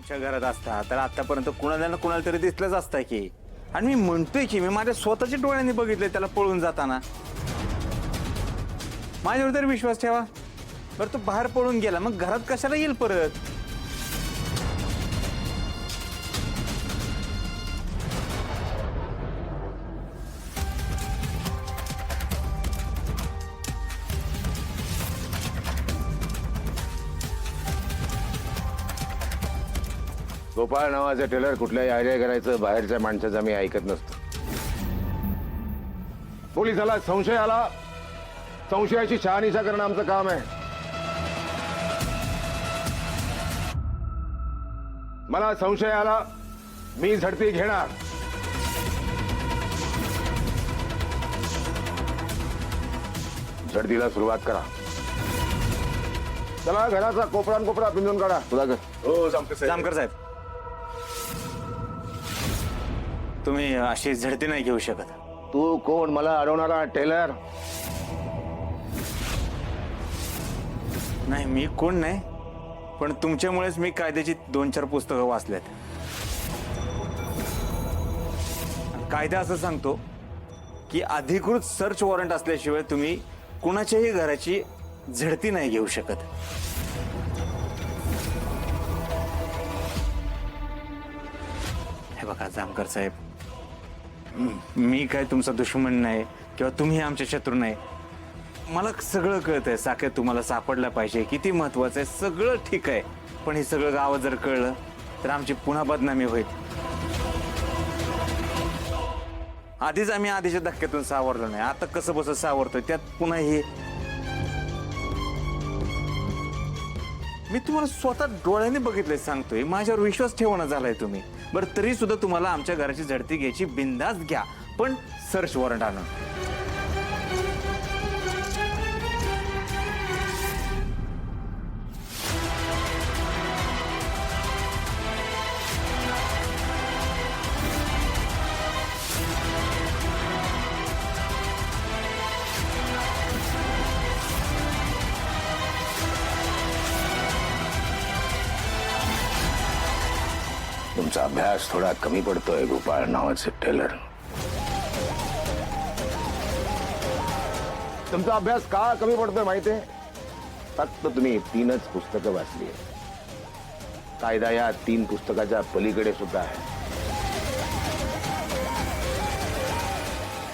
आमच्या घरात असता तर आतापर्यंत कुणाला ना कुणाला तरी दिसलंच असतं की. आणि मी म्हणतोय की मी माझ्या स्वतःच्या डोळ्यांनी बघितलंय त्याला पळून जाताना. माझ्यावर तरी विश्वास ठेवा. बरं तो बाहेर पळून गेला मग घरात कशाला येईल परत? गोपाळ नावाचा टेलर कुठल्याही आयडिया करायचं बाहेरच्या माणसाचं मी ऐकत नसतो. पोलिसाला संशय आला, संशयाची शहानिशा करणं आमचं काम आहे. मला संशय आला, मी झडती घेणार. झडतीला सुरुवात करा. चला घराचा कोपरा पिंजून काढा. सुधाकर. हो जामकर साहेब, तुम्ही अशी झडती नाही घेऊ शकत. तू कोण मला अडवणारा टेलर? नाही मी कोण नाही, पण तुमच्यामुळेच मी कायद्याची 2-4 पुस्तकं वाचल्यात. कायदा असं सांगतो की अधिकृत सर्च वॉरंट असल्याशिवाय तुम्ही कुणाच्याही घराची झडती नाही घेऊ शकत. हे बघा जामकर साहेब, मी काय तुमचा दुश्मन नाही किंवा तुम्ही आमचे शत्रू नाही. मला सगळं कळतंय, साखर तुम्हाला सापडला पाहिजे, किती महत्वाचं आहे, सगळं ठीक आहे. पण हे सगळं गावात जर कळलं तर आमची पुन्हा बदनामी होईल. आधीच आम्ही आधीच्या धक्क्यातून सावरलो नाही, आता कसं बसं सावरतोय त्यात पुन्हा हे. मी तुम्हाला स्वतः डोळ्याने बघितलंय सांगतोय, माझ्यावर विश्वास ठेवणं झालाय तुम्ही. बरं तरी सुद्धा तुम्हाला आमच्या घराची झडती घ्यायची, बिंदास घ्या, पण सर्च वॉरंट आणून. तुमचा अभ्यास थोडा कमी पडतोय गोपाळ नावाचे टेलर. तुमचा अभ्यास का कमी पडतोय माहितीये? फक्त तुम्ही 3च पुस्तकं वाचली. कायदा या 3 पुस्तकाच्या पलीकडे सुद्धा आहे.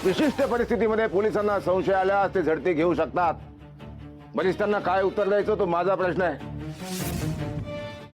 विशिष्ट परिस्थितीमध्ये पोलिसांना संशय आल्यास ते झडती घेऊ शकतात. बलिष्ठांना काय उत्तर द्यायचं तो माझा प्रश्न आहे.